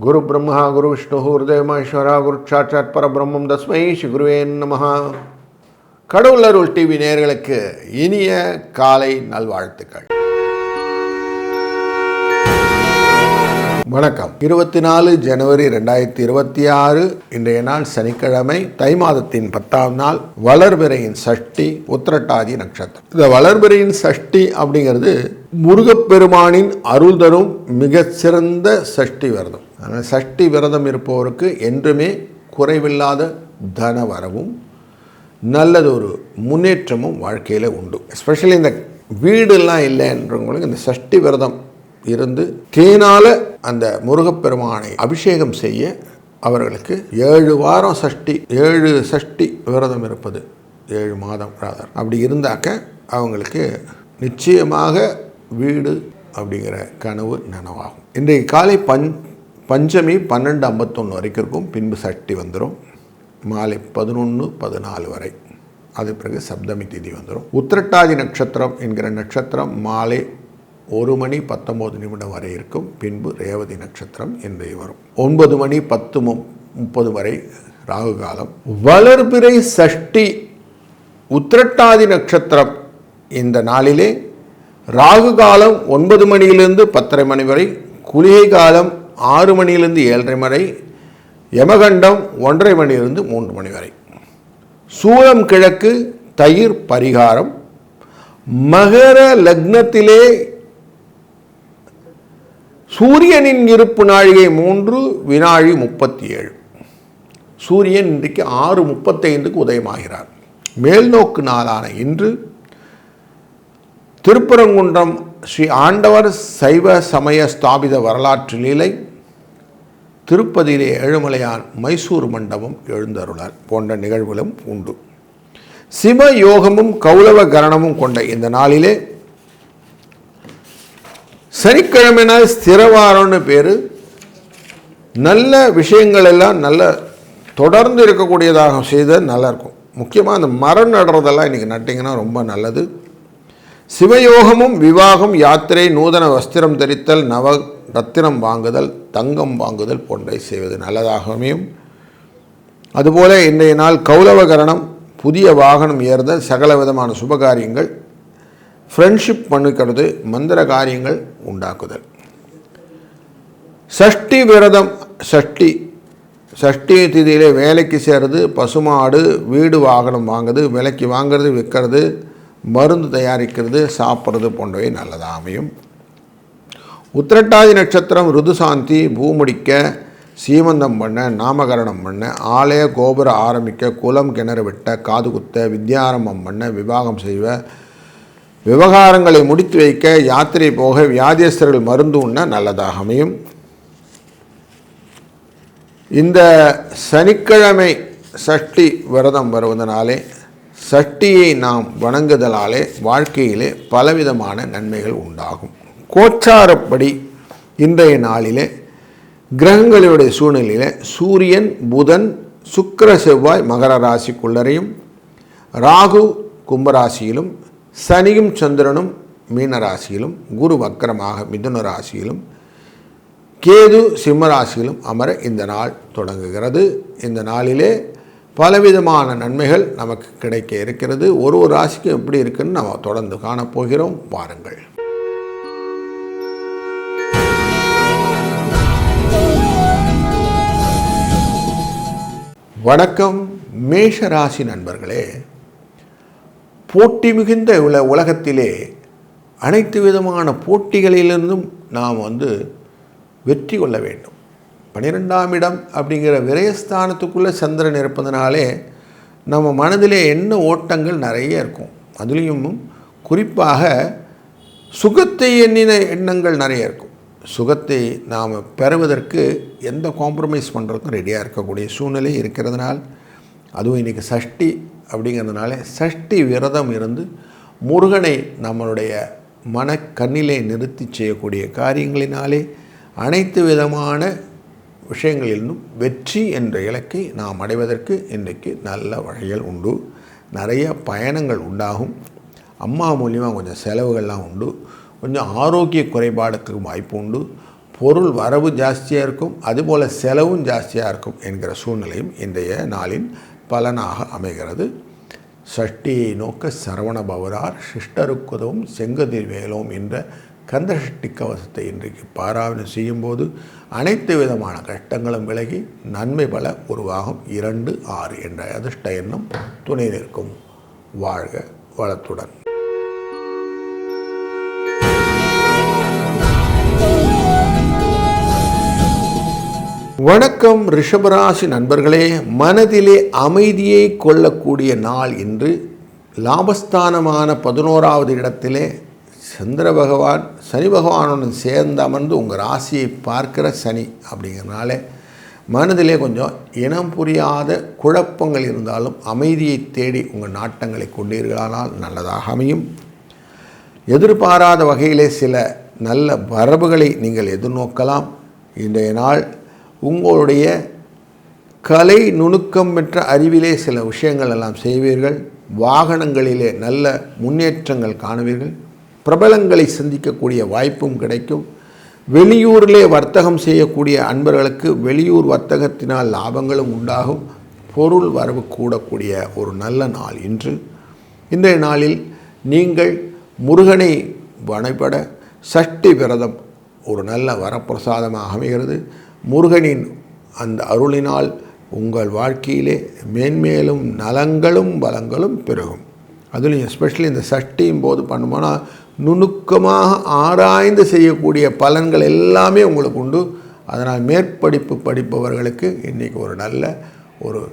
குரு பிரம்மா குரு விஷ்ணு ஹிருதயமேஸ்வரா குரு சாட்சாத் பரபிரம்மம் தஸ்மை ஸ்ரீ குருவே நமஹ. கடவுள் அருள் டிவி நேயர்களுக்கு இனிய காலை நல்வாழ்த்துக்கள். வணக்கம். 24 ஜனவரி 2026 இன்றைய நாள் சனிக்கிழமை, தை மாதத்தின் 10ஆம் நாள், வளர்பிறையின் சஷ்டி, உத்திரட்டாதி நட்சத்திரம். இந்த வளர்பிறையின் சஷ்டி அப்படிங்கிறது முருகப்பெருமானின் அருள் தரும் மிக சிறந்த சஷ்டி விரதம். அதனால் சஷ்டி விரதம் இருப்பவருக்கு என்றுமே குறைவில்லாத தன வரவும் நல்லதொரு முன்னேற்றமும் வாழ்க்கையில் உண்டு. எஸ்பெஷலி இந்த வீடுலாம் இல்லைன்றவங்களுக்கு இந்த சஷ்டி விரதம் இருந்து தேனால அந்த முருகப்பெருமானை அபிஷேகம் செய்ய அவர்களுக்கு 7 வாரம் சஷ்டி 7 சஷ்டி விரதம் இருப்பது 7 மாதம் அப்படி இருந்தாக்க அவங்களுக்கு நிச்சயமாக வீடு அப்படிங்கிற கனவு நனவாகும். இன்றைக்கு காலை பஞ்சமி 12:51 வரைக்கும் இருக்கும். பின்பு சஷ்டி வந்துடும். மாலை 11:14 வரை. அது பிறகு சப்தமி திதி வந்துடும். உத்திரட்டாதி நட்சத்திரம் என்கிற நட்சத்திரம் மாலை 1:19 வரை இருக்கும். பின்பு ரேவதி நட்சத்திரம் இன்றைய வரும். 9:10:30 வரை ராகு காலம். வளர்பிறை சஷ்டி உத்திரட்டாதி நட்சத்திரம் இந்த நாளிலே ராகு காலம் 9 மணியிலிருந்து 10:30 மணி வரை, குளிகை காலம் 6 மணியிலிருந்து 7:30 வரை, யமகண்டம் 1:30 மணியிலிருந்து 3 மணி வரை. சூலம் கிழக்கு, தயிர் பரிகாரம். மகர லக்னத்திலே சூரியனின் இருப்பு நாழிகை 3 வினாழி 37. சூரியன் இன்றைக்கு 6:35 உதயமாகிறார். மேல்நோக்கு நாளான இன்று திருப்பரங்குன்றம் ஸ்ரீ ஆண்டவர் சைவ சமய ஸ்தாபித வரலாற்று லீலை, திருப்பதியிலே ஏழுமலையான் மைசூர் மண்டபம் எழுந்தருளார் போன்ற நிகழ்வுகளும் உண்டு. சிவ யோகமும் கௌளவ கரணமும் கொண்ட இந்த நாளிலே சனிக்கிழமைனால் ஸ்திரவாரம்னு பேர். நல்ல விஷயங்கள் எல்லாம் நல்ல தொடர்ந்து இருக்கக்கூடியதாக செய்தால் நல்லாயிருக்கும். முக்கியமாக அந்த மரம் நடுறதெல்லாம் இன்றைக்கி நட்டிங்கன்னா ரொம்ப நல்லது. சிவயோகமும் விவாகம், யாத்திரை, நூதன வஸ்திரம் தரித்தல், நவ ரத்தினம் வாங்குதல், தங்கம் வாங்குதல் போன்றவை செய்வது நல்லதாக அமையும். அதுபோல இன்றைய நாள் கௌளவகரணம், புதிய வாகனம் ஏறுதல், சகல விதமான சுபகாரியங்கள், ஃப்ரெண்ட்ஷிப் பண்ணிக்கிறது, மந்திர காரியங்கள் உண்டாக்குதல். சஷ்டி விரதம். சஷ்டி திதியிலே வேலைக்கு சேர்றது, பசுமாடு, வீடு வாகனம் வாங்குறது, விலைக்கு வாங்கிறது, விற்கிறது, மருந்து தயாரிக்கிறது, சாப்பிட்றது போன்றவை நல்லதாக அமையும். உத்திரட்டாதி நட்சத்திரம் ருதுசாந்தி, பூமுடிக்க, சீமந்தம் பண்ண, நாமகரணம் பண்ண, ஆலய கோபுர ஆரம்பிக்க, குளம் கிணறு வெட்ட, காது குத்த, வித்யாரம்பம் பண்ண, விவாகம் செய்வ, விவகாரங்களை முடித்து வைக்க, யாத்திரை போக, வியாதியஸ்தர்கள் மருந்து உண்ண நல்லதாக அமையும். இந்த சனிக்கிழமை சஷ்டி விரதம் வருவதனாலே, சஷ்டியை நாம் வணங்குதலாலே வாழ்க்கையிலே பலவிதமான நன்மைகள் உண்டாகும். கோச்சாரப்படி இன்றைய நாளிலே கிரகங்களுடைய சூழ்நிலையில் சூரியன், புதன், சுக்கிர, செவ்வாய் மகர ராசிக்குள்ளரையும், ராகு கும்பராசியிலும், சனியும் சந்திரனும் மீன ராசியிலும், குரு வக்கரமாக மிதுன ராசியிலும், கேது சிம்ம ராசியிலும் அமர இந்த நாள் தொடங்குகிறது. இந்த நாளிலே பலவிதமான நன்மைகள் நமக்கு கிடைக்க இருக்கிறது. ஒரு ராசிக்கும் எப்படி இருக்குன்னு நம்ம தொடர்ந்து காணப்போகிறோம். பாருங்கள். வணக்கம். மேஷ ராசி நண்பர்களே, போட்டி மிகுந்த உலகத்திலே அனைத்து விதமான போட்டிகளிலிருந்தும் நாம் வெற்றி கொள்ள வேண்டும். 12ஆம் இடம் அப்படிங்கிற விரயஸ்தானத்துக்குள்ளே சந்திரன் இருப்பதனாலே நம்ம மனதிலே என்ன ஓட்டங்கள் நிறைய இருக்கும். அதுலேயும் குறிப்பாக சுகத்தை எண்ணின எண்ணங்கள் நிறைய இருக்கும். சுகத்தை நாம் பெறுவதற்கு எந்த காம்ப்ரமைஸ் பண்ணுறதுக்கும் ரெடியாக இருக்கக்கூடிய சூழ்நிலை இருக்கிறதுனால், அதுவும் இன்றைக்கி சஷ்டி அப்படிங்கிறதுனால சஷ்டி விரதம் இருந்து முருகனை நம்மளுடைய மனக்கண்ணிலே நிறுத்தி செய்யக்கூடிய காரியங்களினாலே அனைத்து விதமான விஷயங்களிலும் வெற்றி என்ற இலக்கை நாம் அடைவதற்கு இன்றைக்கு நல்ல வழிகள் உண்டு. நிறைய பயணங்கள் உண்டாகும். அம்மா மூலியமாக கொஞ்சம் செலவுகள்லாம் உண்டு. கொஞ்சம் ஆரோக்கிய குறைபாடுக்கு வாய்ப்பு உண்டு. பொருள் வரவு ஜாஸ்தியாக இருக்கும், அதுபோல் செலவும் ஜாஸ்தியாக இருக்கும் என்கிற சூழ்நிலையும் இன்றைய நாளின் பலனாக அமைகிறது. சஷ்டியை நோக்க சரவண பவரார் சிஷ்டருக்குதவும் செங்கதிர் வேலோம் என்ற கந்தசஷ்டி கவசத்தை இன்றைக்கு பாராயணம் செய்யும்போது அனைத்து விதமான கஷ்டங்களும் விலகி நன்மை பல உருவாகும். 2-6 என்ற அதிர்ஷ்ட எண்ணம் துணை நிற்கும். வாழ்க வளத்துடன். வணக்கம் ரிஷபராசி நண்பர்களே, மனதிலே அமைதியை கொள்ளக்கூடிய நாள் இன்று. லாபஸ்தானமான 11வது இடத்திலே சந்திர பகவான் சனி பகவானுடன் சேர்ந்து அமர்ந்து உங்கள் ராசியை பார்க்கிற சனி அப்படிங்கிறனால மனதிலே கொஞ்சம் இனம் புரியாத குழப்பங்கள் இருந்தாலும் அமைதியை தேடி உங்கள் நாட்டங்களை கொண்டீர்களானால் நல்லதாக அமையும். எதிர்பாராத வகையிலே சில நல்ல வரவுகளை நீங்கள் எதிர்நோக்கலாம். இன்றைய நாள் உங்களுடைய கலை நுணுக்கம் பெற்ற அறிவிலே சில விஷயங்கள் எல்லாம் செய்வீர்கள். வாகனங்களிலே நல்ல முன்னேற்றங்கள் காணுவீர்கள். பிரபலங்களை சந்திக்கக்கூடிய வாய்ப்பும் கிடைக்கும். வெளியூரிலே வர்த்தகம் செய்யக்கூடிய அன்பர்களுக்கு வெளியூர் வர்த்தகத்தினால் லாபங்களும் உண்டாகும். பொருள் வரவு கூடக்கூடிய ஒரு நல்ல நாள் இன்று. இன்றைய நாளில் நீங்கள் முருகனை வழிபட சஷ்டி விரதம் ஒரு நல்ல வரப்பிரசாதமாக அமைகிறது. முருகனின் அந்த அருளினால் உங்கள் வாழ்க்கையிலே மேன்மேலும் நலங்களும் பலங்களும் பெருகும். அதுலேயும் எஸ்பெஷலி இந்த சஷ்டியும் போது பண்ணுமோனா நுணுக்கமாக ஆராய்ந்து செய்யக்கூடிய பலன்கள் எல்லாமே உங்களுக்கு உண்டு. அதனால் மேற்படிப்பு படிப்பவர்களுக்கு இன்றைக்கி ஒரு நல்ல ஒரு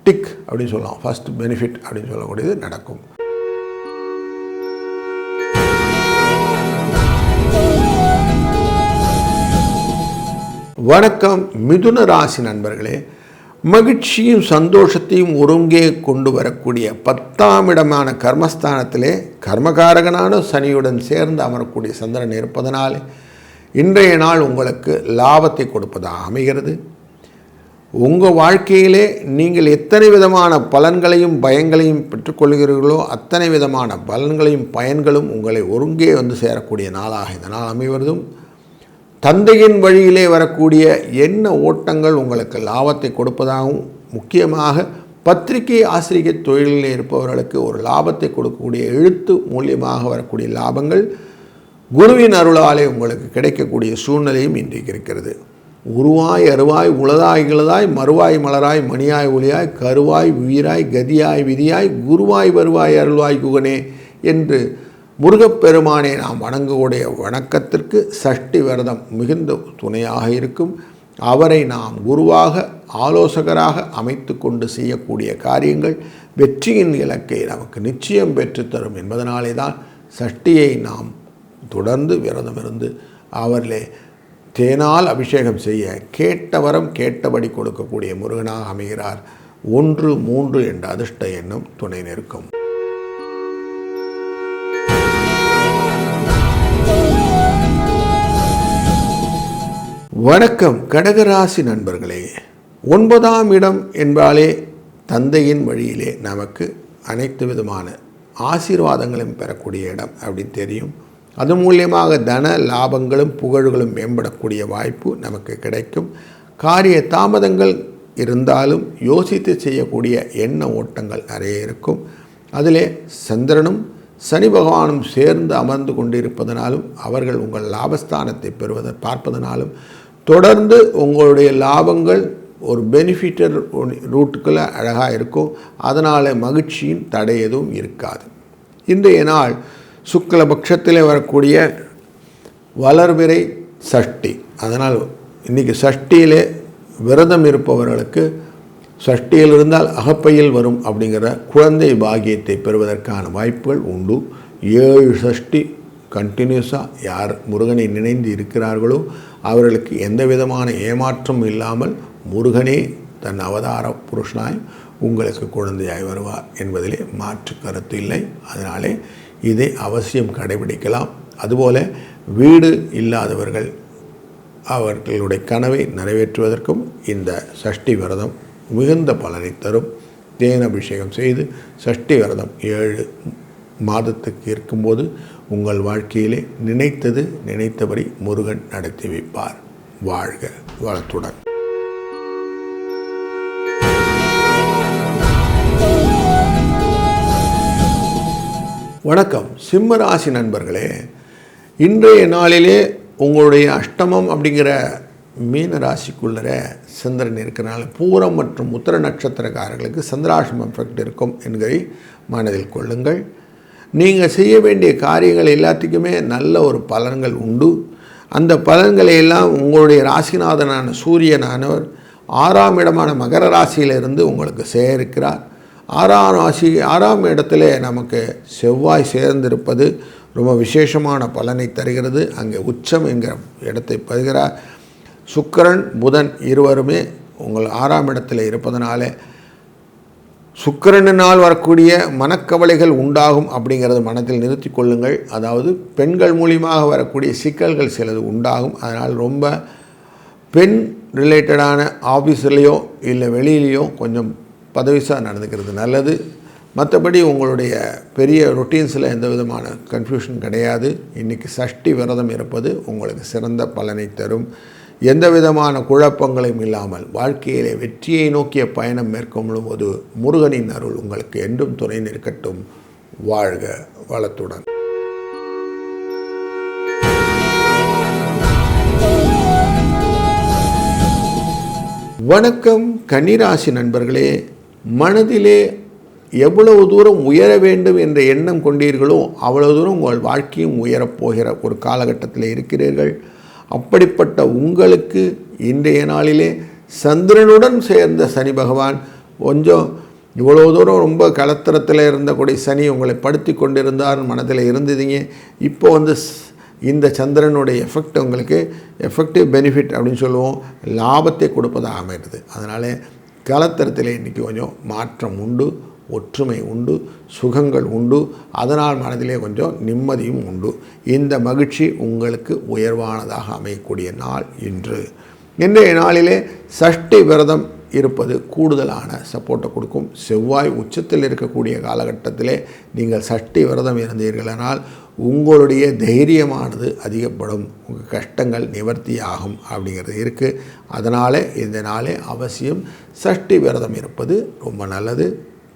டிக் அப்படின்னு சொல்லலாம், ஃபஸ்ட் பெனிஃபிட் அப்படின்னு சொல்லக்கூடியது நடக்கும். வணக்கம் மிதுன ராசி நண்பர்களே, மகிழ்ச்சியும் சந்தோஷத்தையும் ஒருங்கே கொண்டு வரக்கூடிய 10ஆம் இடமான கர்மஸ்தானத்திலே கர்மகாரகனான சனியுடன் சேர்ந்து அமரக்கூடிய சந்திரன் இருப்பதனால் இன்றைய நாள் உங்களுக்கு லாபத்தை கொடுப்பதாக அமைகிறது. உங்கள் வாழ்க்கையிலே நீங்கள் எத்தனை விதமான பலன்களையும் பயங்களையும் பெற்றுக்கொள்கிறீர்களோ அத்தனை விதமான பலன்களையும் பயன்களும் உங்களை ஒருங்கே வந்து சேரக்கூடிய நாளாக இந்த நாள் அமைவதும், தந்தையின் வழியிலே வரக்கூடிய எண்ண ஓட்டங்கள் உங்களுக்கு லாபத்தை கொடுப்பதாகவும், முக்கியமாக பத்திரிகை ஆசிரியர் தொழிலில் இருப்பவர்களுக்கு ஒரு லாபத்தை கொடுக்கக்கூடிய எழுத்து மூலியமாக வரக்கூடிய லாபங்கள் குருவின் அருளாலே உங்களுக்கு கிடைக்கக்கூடிய சூழ்நிலையும் இன்றைக்கு இருக்கிறது. உருவாய் அருவாய் உளதாய் இளதாய் மறுவாய் மலராய் மணியாய் ஒளியாய் கருவாய் உயிராய் கதியாய் விதியாய் குருவாய் வருவாய் அருள்வாய் குகனே என்று முருகப்பெருமானை நாம் வணங்கக்கூடிய வணக்கத்திற்கு சஷ்டி விரதம் மிகுந்த துணையாக இருக்கும். அவரை நாம் குருவாக ஆலோசகராக அமைத்து கொண்டு செய்யக்கூடிய காரியங்கள் வெற்றியின் இலக்கை நமக்கு நிச்சயம் பெற்றுத்தரும் என்பதனாலே தான் சஷ்டியை நாம் தொடர்ந்து விரதம் இருந்து அவர்களே தேனால் அபிஷேகம் செய்ய கேட்ட வரம் கேட்டபடி கொடுக்கக்கூடிய முருகனாக அமைகிறார். 1-3 என்ற அதிர்ஷ்ட எண்ணம் துணை நிற்கும். வணக்கம் கடகராசி நண்பர்களே, 9ஆம் இடம் என்பாலே தந்தையின் வழியிலே நமக்கு அனைத்து விதமான ஆசீர்வாதங்களும் பெறக்கூடிய இடம் அப்படின்னு தெரியும். அது மூலியமாக தன லாபங்களும் புகழ்களும் மேம்படக்கூடிய வாய்ப்பு நமக்கு கிடைக்கும். காரிய தாமதங்கள் இருந்தாலும் யோசித்து செய்யக்கூடிய எண்ண ஓட்டங்கள் நிறைய இருக்கும். அதிலே சந்திரனும் சனி பகவானும் சேர்ந்து அமர்ந்து கொண்டிருப்பதனாலும் அவர்கள் உங்கள் லாபஸ்தானத்தை பார்ப்பதனாலும் தொடர்ந்து உங்களுடைய லாபங்கள் ஒரு பெனிஃபிட்டர் ரூட்டுக்குள்ளே அழகாக இருக்கும். அதனால் மகிழ்ச்சியின் தடை எதுவும் இருக்காது. இன்றைய நாள் சுக்லபக்ஷத்திலே வரக்கூடிய வளர்பிறை சஷ்டி. அதனால் இன்றைக்கி சஷ்டியிலே விரதம் இருப்பவர்களுக்கு சஷ்டியில் இருந்தால் அகப்பையில் வரும் அப்படிங்கிற குழந்தை பாக்கியத்தை பெறுவதற்கான வாய்ப்புகள் உண்டு. 7 சஷ்டி கண்டினியூஸாக யார் முருகனை நினைந்து இருக்கிறார்களோ அவர்களுக்கு எந்த விதமான ஏமாற்றம் இல்லாமல் முருகனே தன் அவதார புருஷனாய் உங்களுக்கு குழந்தையாய் வருவார் என்பதிலே மாற்று கருத்து இல்லை. அதனாலே இதை அவசியம் கடைபிடிக்கலாம். அதுபோல் வீடு இல்லாதவர்கள் அவர்களுடைய கனவை நிறைவேற்றுவதற்கும் இந்த சஷ்டி விரதம் மிகுந்த பலனை தரும். தேன் அபிஷேகம் செய்து சஷ்டி விரதம் 7 மாதத்துக்கு இருக்கும்போது உங்கள் வாழ்க்கையிலே நினைத்தது நினைத்தபடி முருகன் நடத்தி வைப்பார். வாழ்க வளத்துடன். வணக்கம் சிம்ம ராசி நண்பர்களே, இன்றைய நாளிலே உங்களுடைய அஷ்டமம் அப்படிங்கிற மீன ராசிக்குள்ளர சந்திரன் இருக்கிறனால பூரம் மற்றும் உத்திர நட்சத்திரக்காரர்களுக்கு சந்திராஷ்டமம் எஃபெக்ட் இருக்கும் என்கிறதை மனதில் கொள்ளுங்கள். நீங்கள் செய்ய வேண்டிய காரியங்கள் எல்லாத்துக்குமே நல்ல ஒரு பலன்கள் உண்டு. அந்த பலன்களை எல்லாம் உங்களுடைய ராசிநாதனான சூரியனானவர் 6ஆம் இடமான மகர ராசியிலிருந்து உங்களுக்கு சேர்க்கிறார். 6ஆம் இடத்துல நமக்கு செவ்வாய் சேர்ந்திருப்பது ரொம்ப விசேஷமான பலனை தருகிறது. அங்கே உச்சம் என்கிற இடத்தை பெறுகிறார். சுக்கிரன் புதன் இருவருமே உங்கள் 6ஆம் இடத்துல இருப்பதனால சுக்கிரனால் வரக்கூடிய மனக்கவலைகள் உண்டாகும் அப்படிங்கிறது மனத்தில் நிறுத்தி கொள்ளுங்கள். அதாவது பெண்கள் மூலியமாக வரக்கூடிய சிக்கல்கள் சிலது உண்டாகும். அதனால் ரொம்ப பெண் ரிலேட்டடான ஆஃபீஸ்லேயோ இல்லை வெளியிலையோ கொஞ்சம் பதவிசாக நடந்துக்கிறது நல்லது. மற்றபடி உங்களுடைய பெரிய ரொட்டீன்ஸில் எந்த விதமான கன்ஃபியூஷன் கிடையாது. இன்றைக்கி சஷ்டி விரதம் இருப்பது உங்களுக்கு சிறந்த பலனை தரும். எந்த விதமான குழப்பங்களையும் இல்லாமல் வாழ்க்கையிலே வெற்றியை நோக்கிய பயணம் மேற்கொள்ளும் போது முருகனின் அருள் உங்களுக்கு என்றும் துணை நிற்கட்டும். வாழ்க வளத்துடன். வணக்கம் கன்னிராசி நண்பர்களே, மனதிலே எவ்வளவு தூரம் உயர வேண்டும் என்ற எண்ணம் கொண்டீர்களோ அவ்வளவு தூரம் உங்கள் வாழ்க்கையும் உயரப்போகிற ஒரு காலகட்டத்தில் இருக்கிறீர்கள். அப்படிப்பட்ட உங்களுக்கு இன்றைய நாளிலே சந்திரனுடன் சேர்ந்த சனி பகவான் கொஞ்சம் இவ்வளோ தூரம் ரொம்ப கலத்திரத்தில் இருந்தக்கூடிய சனி உங்களை படுத்தி கொண்டிருந்தார் மனதில் இருந்ததுங்க. இப்போ இந்த சந்திரனுடைய எஃபெக்ட் உங்களுக்கு எஃபெக்டிவ் பெனிஃபிட் அப்படின்னு சொல்லுவோம், லாபத்தை கொடுப்பதாக அமைகிறது. அதனால் கலத்திரத்தில் இன்றைக்கி கொஞ்சம் மாற்றம் உண்டு, ஒற்றுமை உண்டு, சுகங்கள் உண்டு. அதனால் மனதிலே கொஞ்சம் நிம்மதியும் உண்டு. இந்த மகிழ்ச்சி உங்களுக்கு உயர்வானதாக அமையக்கூடிய நாள் இன்று. இன்றைய நாளிலே சஷ்டி விரதம் இருப்பது கூடுதலான சப்போர்ட்டை கொடுக்கும். செவ்வாய் உச்சத்தில் இருக்கக்கூடிய காலகட்டத்திலே நீங்கள் சஷ்டி விரதம் இருந்தீர்களானால் உங்களுடைய தைரியமானது அதிகப்படும், உங்கள் கஷ்டங்கள் நிவர்த்தி ஆகும் அப்படிங்கிறது இருக்குது. அதனால் இந்த நாளே அவசியம் சஷ்டி விரதம் இருப்பது ரொம்ப நல்லது.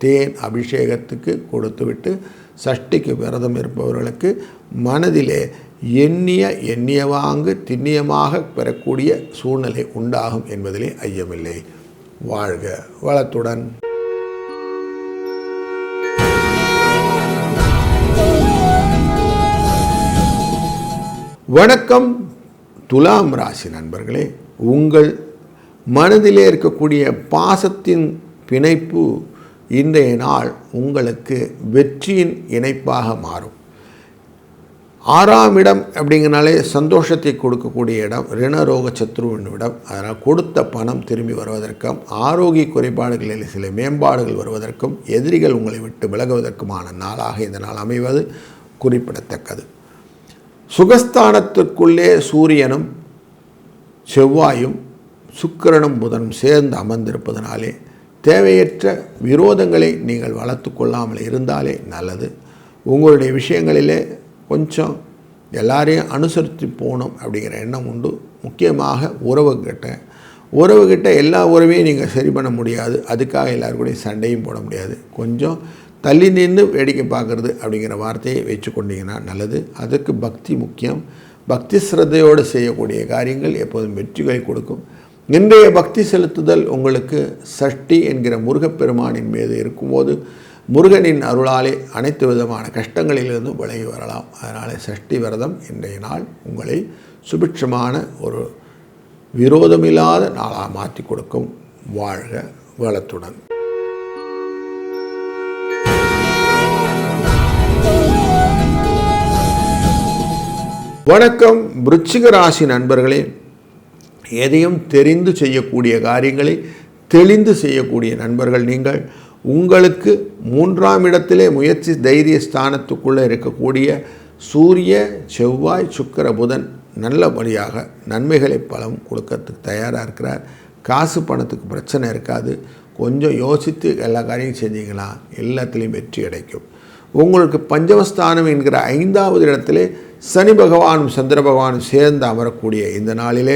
தேன் அபிஷேகத்துக்கு கொடுத்துவிட்டு சஷ்டிக்கு விரதம் இருப்பவர்களுக்கு மனதிலே எண்ணியவாங்கு திண்ணியமாக பெறக்கூடிய சூழ்நிலை உண்டாகும் என்பதிலே ஐயமில்லை. வாழ்க வளத்துடன். வணக்கம் துலாம் ராசி நண்பர்களே, உங்கள் மனதிலே இருக்கக்கூடிய பாசத்தின் பிணைப்பு இன்றைய நாள் உங்களுக்கு வெற்றியின் இணைப்பாக மாறும். 6ஆம் இடம் அப்படிங்கிறனாலே சந்தோஷத்தை கொடுக்கக்கூடிய இடம், ரிணரோக சத்ருவின் இடம். அதனால் கொடுத்த பணம் திரும்பி வருவதற்கும், ஆரோக்கிய குறைபாடுகளில் சில மேம்பாடுகள் வருவதற்கும், எதிரிகள் உங்களை விட்டு விலகுவதற்குமான நாளாக இந்த நாள் அமைவது குறிப்பிடத்தக்கது. சுகஸ்தானத்திற்குள்ளே சூரியனும் செவ்வாயும் சுக்கிரனும் புதனும் சேர்ந்து அமர்ந்திருப்பதனாலே தேவையற்ற விரோதங்களை நீங்கள் வளர்த்து கொள்ளாமல் இருந்தாலே நல்லது. உங்களுடைய விஷயங்களிலே கொஞ்சம் எல்லாரையும் அனுசரித்து போகணும் அப்படிங்கிற எண்ணம் உண்டு. முக்கியமாக உறவுகிட்ட எல்லா உறவையும் நீங்கள் சரி பண்ண முடியாது. அதுக்காக எல்லாருக்கூடையும் சண்டையும் போட முடியாது. கொஞ்சம் தள்ளி நின்று வேடிக்கை பார்க்குறது அப்படிங்கிற வார்த்தையை வச்சு கொண்டீங்கன்னா நல்லது. அதுக்கு பக்தி முக்கியம். பக்தி சிரத்தையோடு செய்யக்கூடிய காரியங்கள் எப்போதும் வெற்றிகளை கொடுக்கும். இன்றைய பக்தி செலுத்துதல் உங்களுக்கு சஷ்டி என்கிற முருகப்பெருமானின் மீது இருக்கும்போது முருகனின் அருளாலே அனைத்து விதமான கஷ்டங்களிலிருந்தும் விலகி வரலாம். அதனால் சஷ்டி விரதம் இன்றைய நாள் உங்களை சுபிட்சமான ஒரு விரோதமில்லாத நாளாக மாற்றி கொடுக்கும். வாழ்க வளத்துடன். வணக்கம் விருச்சிக ராசி நண்பர்களே, எதையும் தெரிந்து செய்யக்கூடிய காரியங்களை தெளிந்து செய்யக்கூடிய நண்பர்கள் நீங்கள். உங்களுக்கு 3ஆம் இடத்திலே முயற்சி தைரிய ஸ்தானத்துக்குள்ளே இருக்கக்கூடிய சூரிய செவ்வாய் சுக்கிர புதன் நல்லபடியாக நன்மைகளை பலம் கொடுக்கறதுக்கு தயாராக இருக்கிறார். காசு பணத்துக்கு பிரச்சனை இருக்காது. கொஞ்சம் யோசித்து எல்லா காரியம் செஞ்சீங்களா எல்லாத்துலேயும் வெற்றி கிடைக்கும். உங்களுக்கு பஞ்சமஸ்தானம் என்கிற 5வது இடத்திலே சனி பகவானும் சந்திர பகவானும் சேர்ந்து அமரக்கூடிய இந்த நாளிலே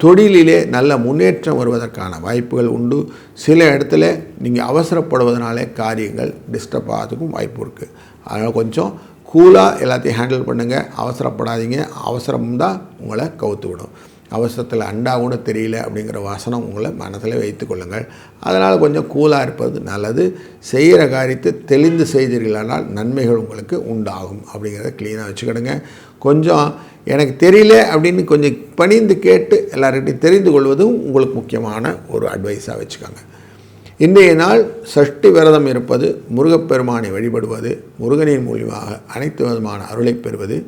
தொழிலிலே நல்ல முன்னேற்றம் வருவதற்கான வாய்ப்புகள் உண்டு. சில இடத்துல நீங்கள் அவசரப்படுவதனாலே காரியங்கள் டிஸ்டர்ப் ஆகிறதுக்கும் வாய்ப்பு இருக்குது. அதனால் கொஞ்சம் கூலாக எல்லாத்தையும் ஹேண்டில் பண்ணுங்கள், அவசரப்படாதீங்க. அவசரம்தான் உங்களை கவுத்து விடும். அவசரத்தில் அண்டா கூட தெரியல அப்படிங்கிற வாசனம் உங்களை மனசில் வைத்து கொள்ளுங்கள். அதனால் கொஞ்சம் கூலாக இருப்பது நல்லது. செய்கிற காரியத்தை தெளிந்து செய்தீர்களானால் நன்மைகள் உங்களுக்கு உண்டாகும் அப்படிங்கிறத க்ளீனாக வச்சுக்கிடுங்க. கொஞ்சம் எனக்கு தெரியல அப்படின்னு கொஞ்சம் பணிந்து கேட்டு எல்லார்கிட்டையும் தெரிந்து கொள்வதும் உங்களுக்கு முக்கியமான ஒரு அட்வைஸாக வச்சுக்கோங்க. இன்றைய நாள் சஷ்டி விரதம் இருப்பது, முருகப்பெருமானை வழிபடுவது, முருகனின் மூலியமாக அனைத்து விதமான அருளை பெறுவது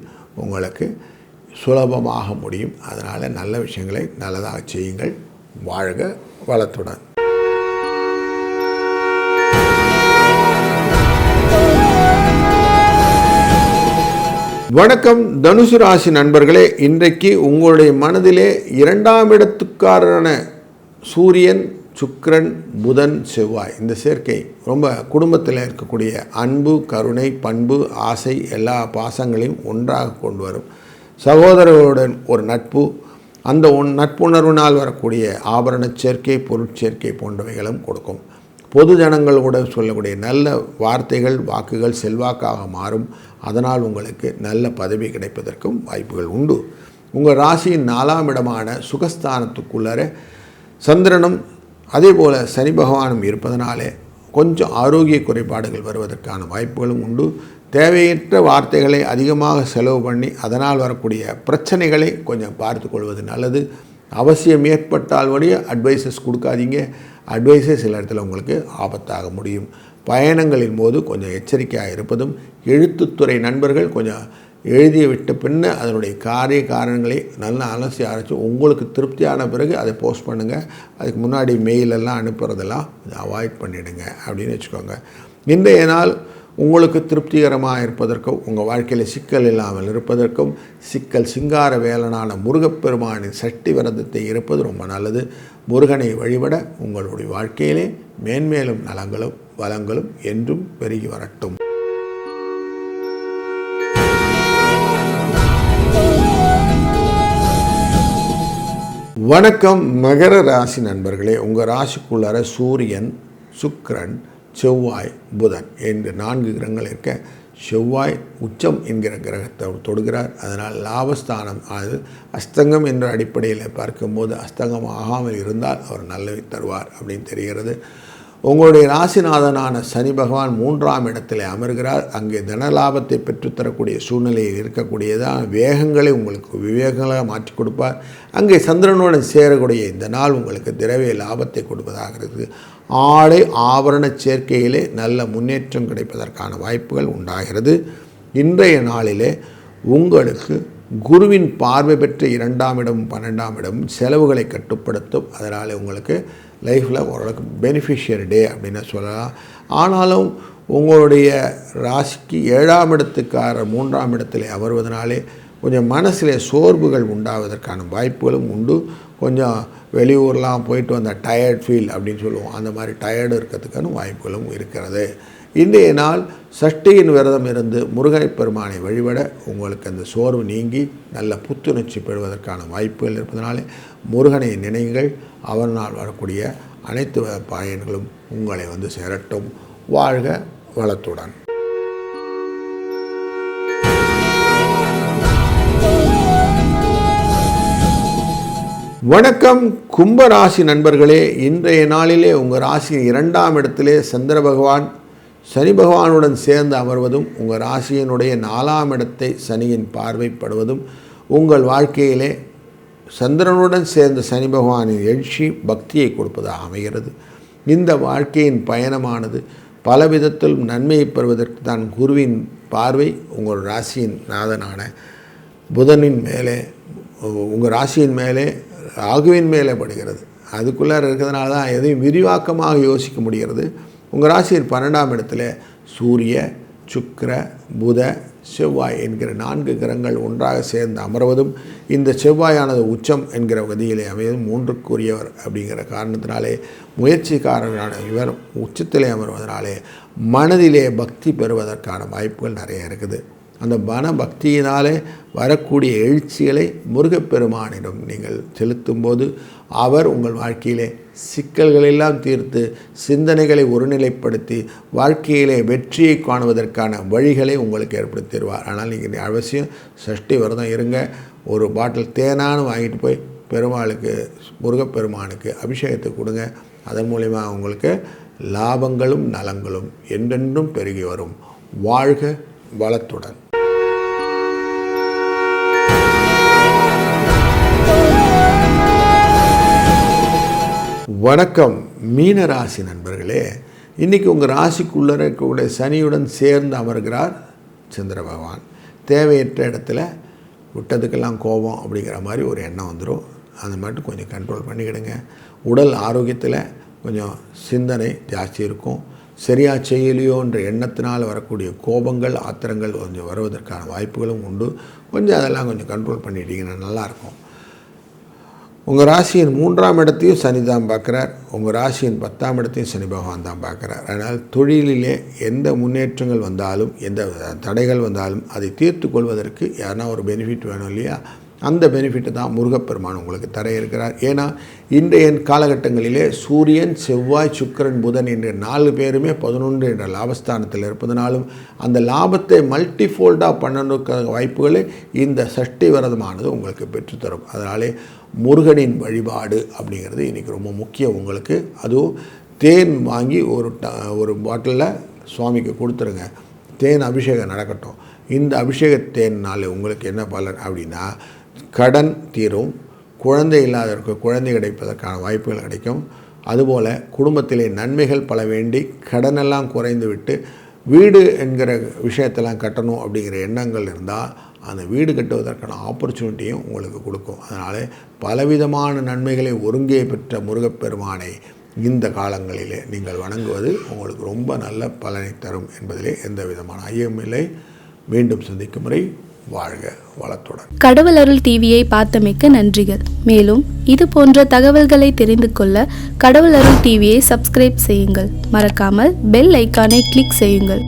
உங்களுக்கு சுலபமாக முடியும். அதனால் நல்ல விஷயங்களை நல்லதாக செய்யுங்கள். வாழ்க வளத்துடன். வணக்கம் தனுசு ராசி நண்பர்களே. இன்றைக்கு உங்களுடைய மனதிலே 2ஆம் இடத்துக்காரரான சூரியன், சுக்கிரன், புதன், செவ்வாய் இந்த சேர்க்கை ரொம்ப குடும்பத்தில் இருக்கக்கூடிய அன்பு, கருணை, பண்பு, ஆசை எல்லா பாசங்களையும் ஒன்றாக கொண்டு வரும். சகோதரர்களுடன் ஒரு நட்பு, அந்த நட்புணர்வினால் வரக்கூடிய ஆபரண சேர்க்கை, பொருட்சேர்க்கை போன்றவைகளும் கொடுக்கும். பொது ஜனங்களோட சொல்லக்கூடிய நல்ல வார்த்தைகள், வாக்குகள் செல்வாக்காக மாறும். அதனால் உங்களுக்கு நல்ல பதவி கிடைப்பதற்கும் வாய்ப்புகள் உண்டு. உங்கள் ராசியின் 4ஆம் இடமான சுகஸ்தானத்துக்குள்ளே சந்திரனும் அதே போல் சனி பகவானும் இருப்பதனாலே கொஞ்சம் ஆரோக்கிய குறைபாடுகள் வருவதற்கான வாய்ப்புகளும் உண்டு. தேவையற்ற வார்த்தைகளை அதிகமாக செலவு பண்ணி அதனால் வரக்கூடிய பிரச்சனைகளை கொஞ்சம் பார்த்து கொள்வது நல்லது. அவசியம் ஏற்பட்டால் வழிய அட்வைசஸ் கொடுக்காதீங்க. அட்வைஸே சில இடத்துல உங்களுக்கு ஆபத்தாக முடியும். பயணங்களின் போது கொஞ்சம் எச்சரிக்கையாக இருப்பதும், எழுத்துத்துறை நண்பர்கள் கொஞ்சம் எழுதிய விட்ட பின்ன அதனுடைய காரணங்களை நல்லா அலசி ஆராய்ச்சி உங்களுக்கு திருப்தியான பிறகு அதை போஸ்ட் பண்ணுங்கள். அதுக்கு முன்னாடி மெயிலெல்லாம் அனுப்புறதெல்லாம் கொஞ்சம் அவாய்ட் பண்ணிவிடுங்க அப்படின்னு வச்சுக்கோங்க. இன்றைய நாள் உங்களுக்கு திருப்திகரமாக இருப்பதற்கும், உங்கள் வாழ்க்கையில் சிக்கல் இல்லாமல் இருப்பதற்கும், சிக்கல் சிங்கார வேலனான முருகப்பெருமானின் சஷ்டி விரதத்தை இருப்பது ரொம்ப நல்லது. முருகனை வழிபட உங்களுடைய வாழ்க்கையிலே மேன்மேலும் நலங்களும் வளங்களும் என்றும் பெருகி வரட்டும். வணக்கம் மகர ராசி நண்பர்களே. உங்கள் ராசிக்குள்ளார சூரியன், சுக்கிரன், செவ்வாய், புதன் என்று 4 கிரகங்கள் இருக்க செவ்வாய் உச்சம் என்கிற கிரகத்தை தொடுகிறார். அதனால் லாபஸ்தானம் ஆனது அஸ்தங்கம் என்ற அடிப்படையில் பார்க்கும்போது அஸ்தங்கம் ஆகாமல் இருந்தால் அவர் நல்லவை தருவார் அப்படின்னு தெரிகிறது. உங்களுடைய ராசிநாதனான சனி பகவான் 3ஆம் இடத்தில் அமர்கிறார். அங்கே தனலாபத்தை பெற்றுத்தரக்கூடிய சூழ்நிலையில் இருக்கக்கூடியதான் வேகங்களை உங்களுக்கு விவேகங்களாக மாற்றி கொடுப்பார். அங்கே சந்திரனுடன் சேரக்கூடிய இந்த நாள் உங்களுக்கு திரவிய லாபத்தை கொடுப்பதாக இருக்குது. ஆடை ஆபரண சேர்க்கையிலே நல்ல முன்னேற்றம் கிடைப்பதற்கான வாய்ப்புகள் உண்டாகிறது. இன்றைய நாளிலே உங்களுக்கு குருவின் பார்வை பெற்ற 2ஆம் இடமும் 12ஆம் இடமும் செலவுகளை கட்டுப்படுத்தும். அதனால் உங்களுக்கு லைஃப்பில் ஓரளவுக்கு பெனிஃபிஷியரி டே அப்படின்னு சொல்லலாம். ஆனாலும் உங்களுடைய ராசிக்கு 7ஆம் இடத்துக்காரர் 3ஆம் இடத்தில் அமர்வதனாலே கொஞ்சம் மனசில் சோர்வுகள் உண்டாவதற்கான வாய்ப்புகளும் உண்டு. கொஞ்சம் வெளியூர்லாம் போயிட்டு வந்த டயர்ட் ஃபீல் அப்படின்னு சொல்லுவோம், அந்த மாதிரி டயர்டு இருக்கிறதுக்கான வாய்ப்புகளும் இருக்கிறது. இன்றைய நாள் சஷ்டியின் விரதம் இருந்து முருகனை பெருமானை வழிபட உங்களுக்கு அந்த சோர்வு நீங்கி நல்ல புத்துணர்ச்சி பெறுவதற்கான வாய்ப்புகள் இருப்பதனாலே முருகனை நினைங்கள். அவனால் வரக்கூடிய அனைத்து பயன்களும் உங்களை வந்து சேரட்டும். வாழ்க வளத்துடன். வணக்கம் கும்பராசி நண்பர்களே. இன்றைய நாளிலே உங்கள் ராசியின் 2ஆம் இடத்திலே சந்திர பகவான் சனி பகவானுடன் சேர்ந்து அமர்வதும், உங்கள் ராசியினுடைய 4ஆம் இடத்தை சனியின் பார்வைப்படுவதும் உங்கள் வாழ்க்கையிலே சந்திரனுடன் சேர்ந்த சனி பகவானின் எழுச்சி பக்தியை கொடுப்பதாக அமைகிறது. இந்த வாழ்க்கையின் பயணமானது பல விதத்தில் நன்மையை பெறுவதற்கு தான் குருவின் பார்வை உங்கள் ராசியின் நாதனான புதனின் மேலே, உங்கள் ராசியின் மேலே, ராகுவின் மேலே படுகிறது. அதுக்குள்ளே இருக்கிறதுனால தான் எதையும் விரிவாக்கமாக யோசிக்க முடிகிறது. உங்கள் ராசியின் 12ஆம் இடத்துல சூரிய, சுக்கிர, புத, செவ்வாய் என்கிற 4 கிரகங்கள் ஒன்றாக சேர்ந்து அமர்வதும், இந்த செவ்வாயானது உச்சம் என்கிற கதியிலே அமைவதும் 3க்குரியவர் அப்படிங்கிற காரணத்தினாலே முயற்சிக்காரரான இவர் உச்சத்திலே அமர்வதனாலே மனதிலே பக்தி பெறுவதற்கான வாய்ப்புகள் நிறைய இருக்குது. அந்த மன பக்தியினாலே வரக்கூடிய எழுச்சிகளை முருகப்பெருமானிடம் நீங்கள் செலுத்தும்போது அவர் உங்கள் வாழ்க்கையிலே சிக்கல்களெல்லாம் தீர்த்து சிந்தனைகளை ஒருநிலைப்படுத்தி வாழ்க்கையிலே வெற்றியை காணுவதற்கான வழிகளை உங்களுக்கு ஏற்படுத்தி தருவார். ஆனால் நீங்கள் அவசியம் சஷ்டி விரதம் இருங்க. ஒரு பாட்டில் தேனானு வாங்கிட்டு போய் பெருமாளுக்கு முருகப்பெருமானுக்கு அபிஷேகத்தை கொடுங்க. அதன் மூலிமா உங்களுக்கு லாபங்களும் நலங்களும் என்றென்றும் பெருகி வரும். வாழ்க வளத்துடன். வணக்கம் மீன ராசி நண்பர்களே. இன்றைக்கி உங்கள் ராசிக்குள்ளே இருக்கக்கூடிய சனியுடன் சேர்ந்து அமர்கிறார் சந்திர பகவான். தேவையற்ற இடத்துல விட்டதுக்கெல்லாம் கோபம் அப்படிங்கிற மாதிரி ஒரு எண்ணம் வந்துடும். அதை மட்டும் கொஞ்சம் கண்ட்ரோல் பண்ணிக்கிடுங்க. உடல் ஆரோக்கியத்தில் கொஞ்சம் சிந்தனை ஜாஸ்தி இருக்கும். சரியாக செய்யலையோன்ற எண்ணத்தினால் வரக்கூடிய கோபங்கள் ஆத்திரங்கள் கொஞ்சம் வருவதற்கான வாய்ப்புகளும் உண்டு. கொஞ்சம் அதெல்லாம் கொஞ்சம் கண்ட்ரோல் பண்ணிட்டீங்கன்னா நல்லாயிருக்கும். உங்கள் ராசியின் 3ஆம் இடத்தையும் சனி தான் பார்க்குறார். உங்கள் ராசியின் 10ஆம் இடத்தையும் சனி பகவான் தான் பார்க்குறார். அதனால் தொழிலிலே எந்த முன்னேற்றங்கள் வந்தாலும் எந்த தடைகள் வந்தாலும் அதை தீர்த்து கொள்வதற்கு யாருன்னா ஒரு பெனிஃபிட் வேணும் இல்லையா? அந்த பெனிஃபிட்டை தான் முருகப்பெருமான் உங்களுக்கு தர இருக்கிறார். ஏன்னா இன்றைய காலகட்டங்களிலே சூரியன், செவ்வாய், சுக்கிரன், புதன் என்ற 4 பேருமே 11 என்ற லாபஸ்தானத்தில் இருப்பதனாலும் அந்த லாபத்தை மல்டிஃபோல்டாக பண்ணணுக்கான வாய்ப்புகளை இந்த சஷ்டி விரதமானது உங்களுக்கு பெற்றுத்தரும். அதனாலே முருகனின் வழிபாடு அப்படிங்கிறது இன்றைக்கி ரொம்ப முக்கியம் உங்களுக்கு. அதுவும் தேன் வாங்கி ஒரு பாட்டிலில் சுவாமிக்கு கொடுத்துருங்க. தேன் அபிஷேகம் நடக்கட்டும். இந்த அபிஷேக தேனால் உங்களுக்கு என்ன பலன் அப்படின்னா, கடன் தீரும், குழந்தை இல்லாதவருக்கு குழந்தை கிடைப்பதற்கான வாய்ப்புகள் கிடைக்கும். அதுபோல் குடும்பத்திலே நன்மைகள் பல வேண்டி கடனெல்லாம் குறைந்து விட்டு வீடு என்கிற விஷயத்தெல்லாம் கட்டணும் அப்படிங்கிற எண்ணங்கள் இருந்தால் அந்த வீடு கட்டுவதற்கான ஆப்பர்ச்சுனிட்டியும் உங்களுக்கு கொடுக்கும். அதனால் பலவிதமான நன்மைகளை ஒருங்கே பெற்ற முருகப்பெருமானை இந்த காலங்களிலே நீங்கள் வணங்குவது உங்களுக்கு ரொம்ப நல்ல பலனை தரும் என்பதிலே எந்த விதமான ஐயமில்லை. மீண்டும் சந்திக்கும் முறை வாழ்க வளத்துடன். கடவுள் அருள் டிவியை பார்த்தமைக்கு நன்றிகள். மேலும் இது போன்ற தகவல்களை தெரிந்து கொள்ள கடவுள் அருள் டிவியை சப்ஸ்கிரைப் செய்யுங்கள். மறக்காமல் பெல் ஐக்கானை கிளிக் செய்யுங்கள்.